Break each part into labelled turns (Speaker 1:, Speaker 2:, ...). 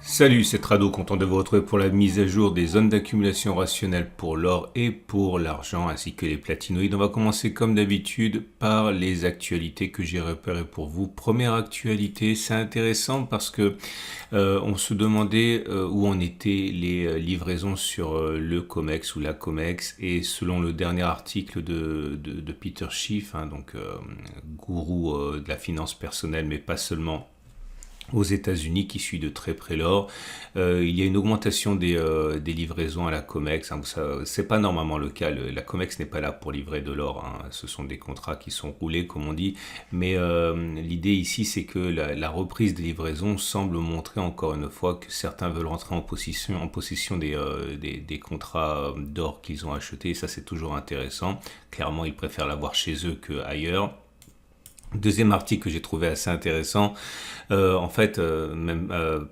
Speaker 1: Salut, c'est Trado, content de vous retrouver pour la mise à jour des zones d'accumulation rationnelle pour l'or et pour l'argent, ainsi que les platinoïdes. On va commencer comme d'habitude par les actualités que j'ai repérées pour vous. Première actualité, c'est intéressant parce que on se demandait où en étaient les livraisons sur le COMEX ou la COMEX, et selon le dernier article de Peter Schiff, gourou de la finance personnelle, mais pas seulement, aux États-Unis, qui suit de très près l'or. Il y a une augmentation des livraisons à la COMEX. C'est pas normalement le cas. La COMEX n'est pas là pour livrer de l'or, hein. Ce sont des contrats qui sont roulés, comme on dit. Mais l'idée ici, c'est que la reprise des livraisons semble montrer encore une fois que certains veulent rentrer en possession des contrats d'or qu'ils ont achetés. Ça, c'est toujours intéressant. Clairement, ils préfèrent l'avoir chez eux qu'ailleurs. Deuxième article que j'ai trouvé assez intéressant,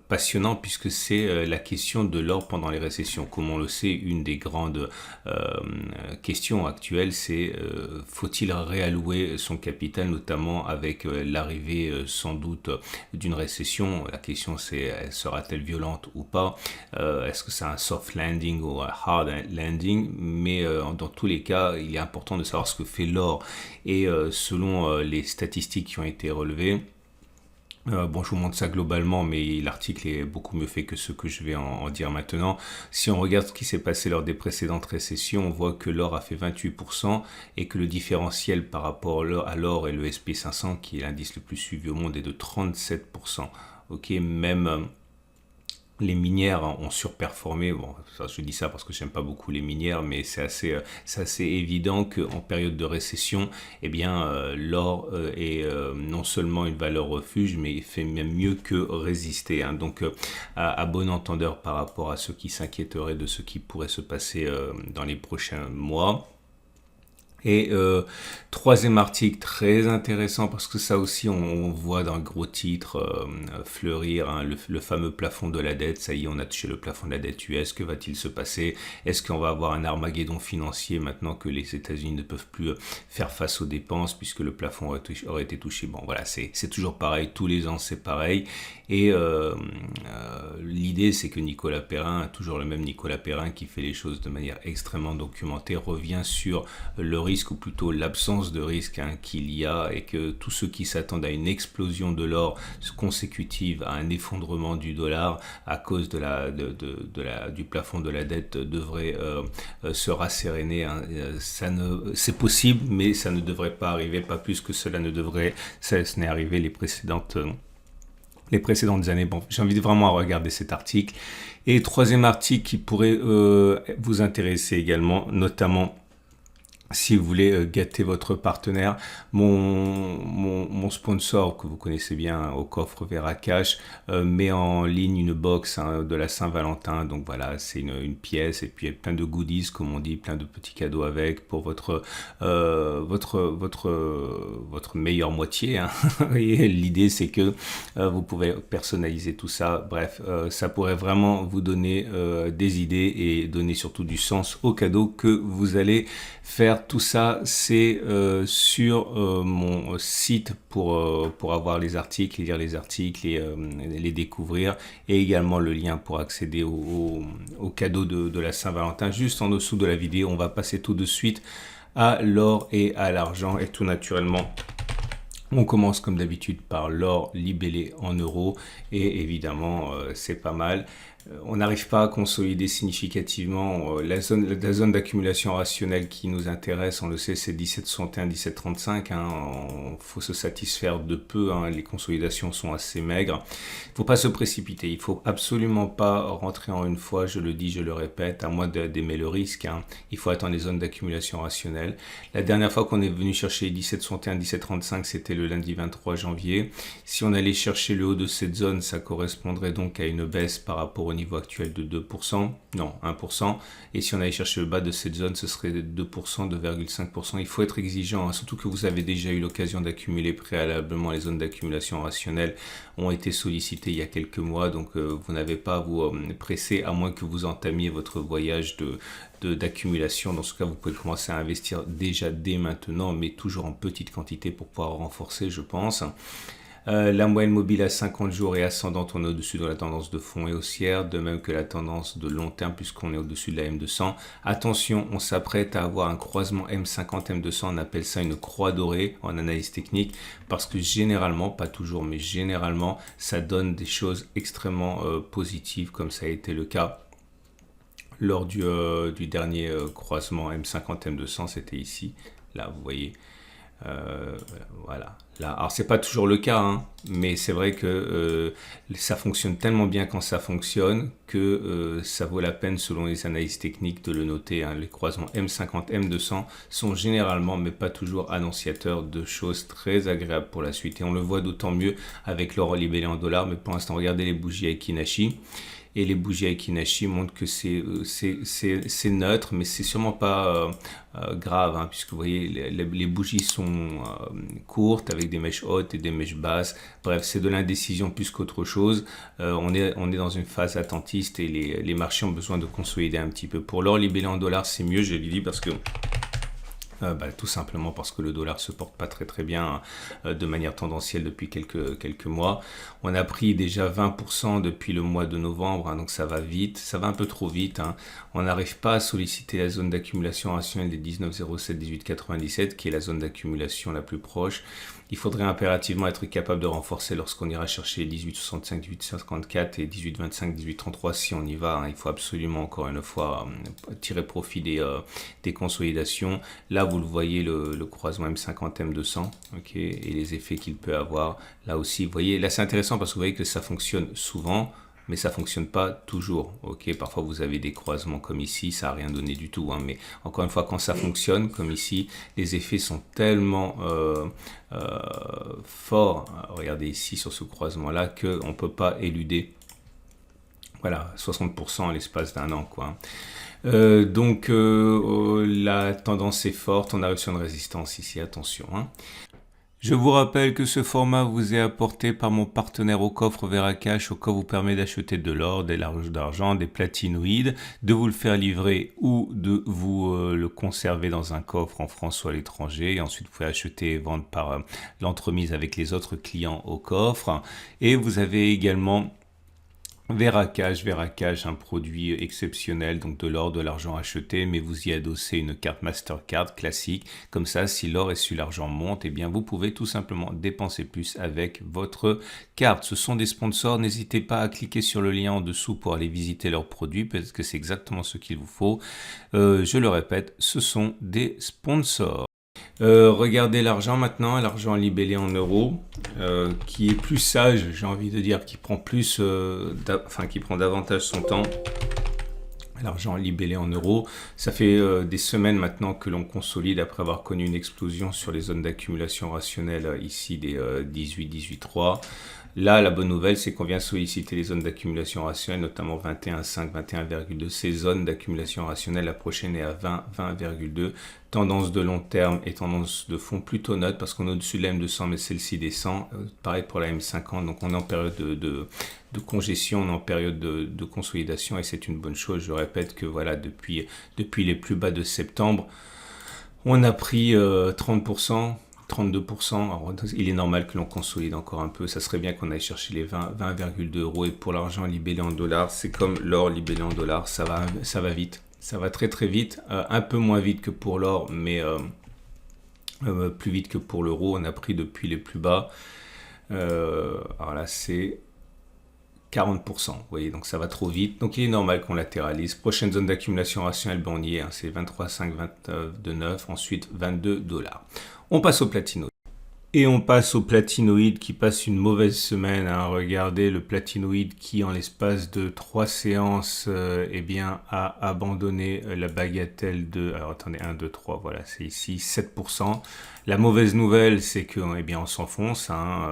Speaker 1: passionnant, puisque c'est la question de l'or pendant les récessions. Comme on le sait, une des grandes questions actuelles, c'est faut-il réallouer son capital, notamment avec l'arrivée sans doute d'une récession. La question, c'est sera-t-elle violente ou pas? Est-ce que c'est un soft landing ou un hard landing? Mais dans tous les cas, il est important de savoir ce que fait l'or. Et selon les statistiques qui ont été relevées, je vous montre ça globalement, mais l'article est beaucoup mieux fait que ce que je vais en dire maintenant. Si on regarde ce qui s'est passé lors des précédentes récessions, on voit que l'or a fait 28% et que le différentiel par rapport à l'or et le SP500, qui est l'indice le plus suivi au monde, est de 37%. Ok, même les minières ont surperformé. Bon, je dis ça parce que j'aime pas beaucoup les minières, mais c'est assez évident qu'en période de récession, l'or est non seulement une valeur refuge, mais il fait même mieux que résister, hein. Donc, à bon entendeur par rapport à ceux qui s'inquiéteraient de ce qui pourrait se passer dans les prochains mois. Et troisième article très intéressant, parce que ça aussi on voit dans le gros titre fleurir, hein, le fameux plafond de la dette. Ça y est, on a touché le plafond de la dette US. Que va-t-il se passer? Est-ce qu'on va avoir un Armageddon financier maintenant que les États-Unis ne peuvent plus faire face aux dépenses, puisque le plafond aurait été touché? Bon, voilà, c'est toujours pareil, tous les ans c'est pareil. Et l'idée, c'est que Nicolas Perrin, toujours le même Nicolas Perrin qui fait les choses de manière extrêmement documentée, revient sur le risque, ou plutôt l'absence de risque, hein, qu'il y a, et que tous ceux qui s'attendent à une explosion de l'or consécutive à un effondrement du dollar à cause du plafond de la dette devraient se rasséréner, hein. C'est possible, mais ça ne devrait pas arriver, pas plus que cela ce n'est arrivé les précédentes années. Bon, j'invite vraiment à regarder cet article. Et troisième article qui pourrait vous intéresser également, notamment si vous voulez gâter votre partenaire, mon sponsor que vous connaissez bien, au coffre Veracash, met en ligne une box, hein, de la Saint-Valentin. Donc voilà, c'est une pièce, et puis il y a plein de goodies, comme on dit, plein de petits cadeaux avec pour votre meilleure moitié, hein. Et l'idée, c'est que vous pouvez personnaliser tout ça. Bref, ça pourrait vraiment vous donner des idées et donner surtout du sens aux cadeaux que vous allez faire. Tout ça, c'est sur mon site pour avoir les articles, lire les articles et les découvrir, et également le lien pour accéder au cadeau de la Saint-Valentin juste en dessous de la vidéo. On va passer tout de suite à l'or et à l'argent, et tout naturellement, on commence comme d'habitude par l'or libellé en euros, et évidemment c'est pas mal. On n'arrive pas à consolider significativement. La zone d'accumulation rationnelle qui nous intéresse, on le sait, c'est 17,61, 17,35, hein. Faut se satisfaire de peu, hein. Les consolidations sont assez maigres. Il ne faut pas se précipiter. Il ne faut absolument pas rentrer en une fois, je le dis, je le répète, à moins d'aimer le risque, hein. Il faut attendre les zones d'accumulation rationnelle. La dernière fois qu'on est venu chercher 17,61, 17,35, c'était le lundi 23 janvier. Si on allait chercher le haut de cette zone, ça correspondrait donc à une baisse par rapport au niveau actuel de 2%, non 1%, et si on allait chercher le bas de cette zone, ce serait 2%, 2,5%. Il faut être exigeant, hein, surtout que vous avez déjà eu l'occasion d'accumuler préalablement. Les zones d'accumulation rationnelle ont été sollicitées il y a quelques mois, donc vous n'avez pas à vous presser, à moins que vous entamiez votre voyage d'accumulation. Dans ce cas, vous pouvez commencer à investir déjà dès maintenant, mais toujours en petite quantité pour pouvoir renforcer, je pense. La moyenne mobile à 50 jours est ascendante, on est au-dessus de la tendance de fond et haussière, de même que la tendance de long terme puisqu'on est au-dessus de la M200. Attention, on s'apprête à avoir un croisement M50-M200, on appelle ça une croix dorée en analyse technique parce que généralement, pas toujours, mais généralement, ça donne des choses extrêmement positives comme ça a été le cas lors du dernier croisement M50-M200, c'était ici, là vous voyez. Voilà. Là, alors c'est pas toujours le cas, hein, mais c'est vrai que ça fonctionne tellement bien quand ça fonctionne que ça vaut la peine selon les analyses techniques de le noter, hein. Les croisements M50, M200 sont généralement, mais pas toujours, annonciateurs de choses très agréables pour la suite. Et on le voit d'autant mieux avec l'or libellé en dollars, mais pour l'instant, regardez les bougies Aiki-Nashi. Et les bougies Aiki-Nashi montrent que c'est neutre, mais c'est sûrement pas grave, hein, puisque vous voyez, les bougies sont courtes avec des mèches hautes et des mèches basses. Bref, c'est de l'indécision plus qu'autre chose. On est dans une phase attentiste et les marchés ont besoin de consolider un petit peu. Pour l'or libellé en dollars, c'est mieux, je l'ai dit, parce que tout simplement parce que le dollar se porte pas très bien de manière tendancielle depuis quelques mois. On a pris déjà 20% depuis le mois de novembre, hein, donc ça va vite, ça va un peu trop vite, hein. On n'arrive pas à solliciter la zone d'accumulation rationnelle des 19,07, 18,97 qui est la zone d'accumulation la plus proche. Il faudrait impérativement être capable de renforcer lorsqu'on ira chercher 18,65, 18,54 et 18,25, 18,33 si on y va, hein. Il faut absolument encore une fois tirer profit des consolidations. Là, vous le voyez, le croisement M50, M200, ok, et les effets qu'il peut avoir. Là aussi, vous voyez, là c'est intéressant parce que vous voyez que ça fonctionne souvent, mais ça fonctionne pas toujours, ok. Parfois vous avez des croisements comme ici, ça n'a rien donné du tout, hein, mais encore une fois, quand ça fonctionne comme ici, les effets sont tellement forts, regardez ici sur ce croisement-là, qu'on ne peut pas éluder, voilà, 60% en l'espace d'un an, quoi. Donc la tendance est forte, on arrive sur une résistance ici, attention, hein. Je vous rappelle que ce format vous est apporté par mon partenaire au coffre Veracash. Au coffre vous permet d'acheter de l'or, des larges d'argent, des platinoïdes, de vous le faire livrer ou de vous le conserver dans un coffre en France ou à l'étranger. Et ensuite vous pouvez acheter et vendre par l'entremise avec les autres clients au coffre. Et vous avez également Veracash, un produit exceptionnel, donc de l'or, de l'argent acheté, mais vous y adossez une carte Mastercard classique. Comme ça, si l'or et si l'argent montent, eh bien vous pouvez tout simplement dépenser plus avec votre carte. Ce sont des sponsors, n'hésitez pas à cliquer sur le lien en dessous pour aller visiter leurs produits, parce que c'est exactement ce qu'il vous faut. Je le répète, ce sont des sponsors. Regardez l'argent maintenant, l'argent libellé en euros, qui est plus sage, j'ai envie de dire, qui prend plus, qui prend davantage son temps. L'argent libellé en euros, ça fait des semaines maintenant que l'on consolide après avoir connu une explosion sur les zones d'accumulation rationnelle ici des 18,3. Là, la bonne nouvelle, c'est qu'on vient solliciter les zones d'accumulation rationnelle, notamment 21,5, 21,2. Ces zones d'accumulation rationnelle, la prochaine est à 20, 20,2. Tendance de long terme et tendance de fond plutôt neutre parce qu'on est au-dessus de la M200, mais celle-ci descend. Pareil pour la M50, donc on est en période de congestion, on est en période de consolidation et c'est une bonne chose. Je répète que voilà, depuis les plus bas de septembre, on a pris 30%. 32%, alors, il est normal que l'on consolide encore un peu, ça serait bien qu'on aille chercher les 20,2 euros et pour l'argent libellé en dollars, c'est comme l'or libellé en dollars, ça va vite, ça va très vite, un peu moins vite que pour l'or, mais plus vite que pour l'euro, on a pris depuis les plus bas, alors là c'est 40%, vous voyez, donc ça va trop vite, donc il est normal qu'on latéralise. Prochaine zone d'accumulation rationnelle, ben on y est, hein, c'est 23,5, 22,9, ensuite 22 dollars. On passe au platinoïde. Et on passe au platinoïde qui passe une mauvaise semaine, hein. Regardez le platinoïde qui en l'espace de 3 séances a abandonné la bagatelle de... Alors attendez, 1, 2, 3, voilà, c'est ici, 7%. La mauvaise nouvelle, c'est que on s'enfonce, hein.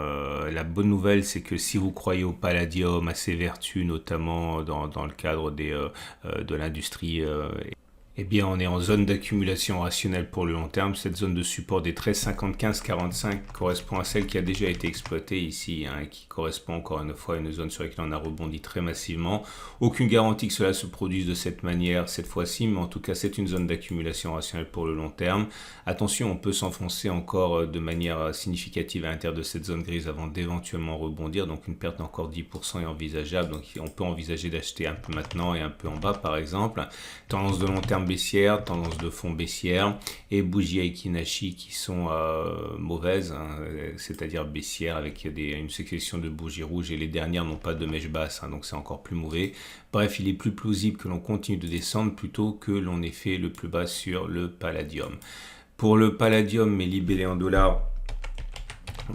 Speaker 1: La bonne nouvelle, c'est que si vous croyez au palladium, à ses vertus, notamment dans le cadre de l'industrie Eh bien, on est en zone d'accumulation rationnelle pour le long terme. Cette zone de support des 13,55-45 correspond à celle qui a déjà été exploitée ici, qui correspond encore une fois à une zone sur laquelle on a rebondi très massivement. Aucune garantie que cela se produise de cette manière cette fois-ci, mais en tout cas, c'est une zone d'accumulation rationnelle pour le long terme. Attention, on peut s'enfoncer encore de manière significative à l'intérieur de cette zone grise avant d'éventuellement rebondir. Donc, une perte d'encore 10% est envisageable. Donc, on peut envisager d'acheter un peu maintenant et un peu en bas, par exemple. Tendance de long terme baissière, tendance de fond baissière et bougies Aiki-Nashi qui sont mauvaises, c'est-à-dire baissières avec une succession de bougies rouges et les dernières n'ont pas de mèche basse, donc c'est encore plus mauvais. Bref, il est plus plausible que l'on continue de descendre plutôt que l'on ait fait le plus bas sur le palladium. Pour le palladium, mais libellé en dollars,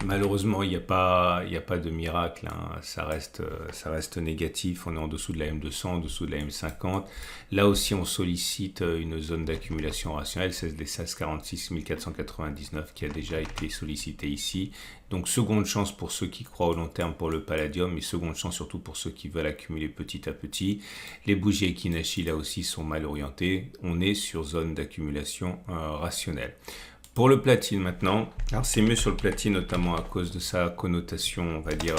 Speaker 1: malheureusement, il n'y a pas de miracle, ça reste négatif. On est en dessous de la M200, en dessous de la M50. Là aussi, on sollicite une zone d'accumulation rationnelle, c'est les 1646 499 qui a déjà été sollicité ici. Donc, seconde chance pour ceux qui croient au long terme pour le palladium et seconde chance surtout pour ceux qui veulent accumuler petit à petit. Les bougies Aiki-Nashi, là aussi, sont mal orientées. On est sur zone d'accumulation rationnelle. Pour le platine maintenant, alors c'est mieux sur le platine notamment à cause de sa connotation, on va dire,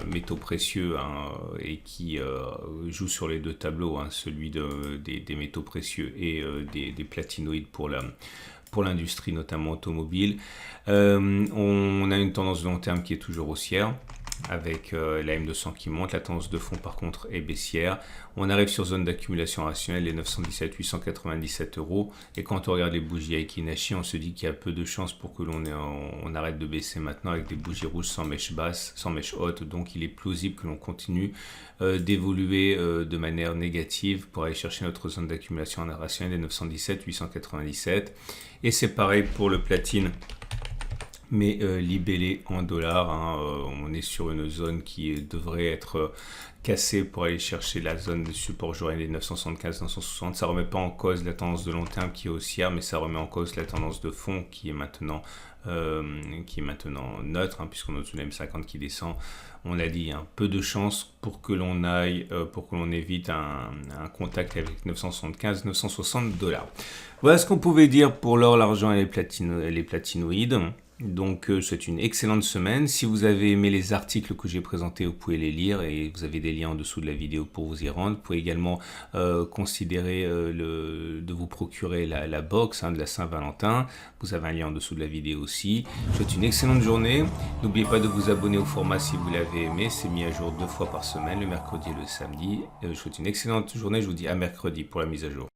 Speaker 1: métaux précieux et qui joue sur les deux tableaux, celui des métaux précieux et des platinoïdes pour l'industrie notamment automobile. On a une tendance de long terme qui est toujours haussière, avec la M200 qui monte, la tendance de fond par contre est baissière. On arrive sur zone d'accumulation rationnelle, les 917 897 euros. Et quand on regarde les bougies Aiki-Nashi, on se dit qu'il y a peu de chances pour que on arrête de baisser maintenant avec des bougies rouges sans mèche basse, sans mèche haute. Donc il est plausible que l'on continue d'évoluer de manière négative pour aller chercher notre zone d'accumulation rationnelle, les 917 897. Et c'est pareil pour le platine, mais libellé en dollars, on est sur une zone qui devrait être cassée pour aller chercher la zone de support journalier des 975-960. Ça ne remet pas en cause la tendance de long terme qui est haussière, mais ça remet en cause la tendance de fond qui est maintenant neutre, puisqu'on est au-dessus de la M50 qui descend. On a dit peu de chance pour que l'on évite un contact avec 975-960 $. Voilà ce qu'on pouvait dire pour l'or, l'argent et les platinoïdes. Donc c'est une excellente semaine. Si vous avez aimé les articles que j'ai présentés, vous pouvez les lire et vous avez des liens en dessous de la vidéo pour vous y rendre. Vous pouvez également considérer de vous procurer la box de la Saint-Valentin. Vous avez un lien en dessous de la vidéo aussi. Je vous souhaite une excellente journée. N'oubliez pas de vous abonner au format si vous l'avez aimé. C'est mis à jour 2 fois par semaine, le mercredi et le samedi. Je vous souhaite une excellente journée. Je vous dis à mercredi pour la mise à jour.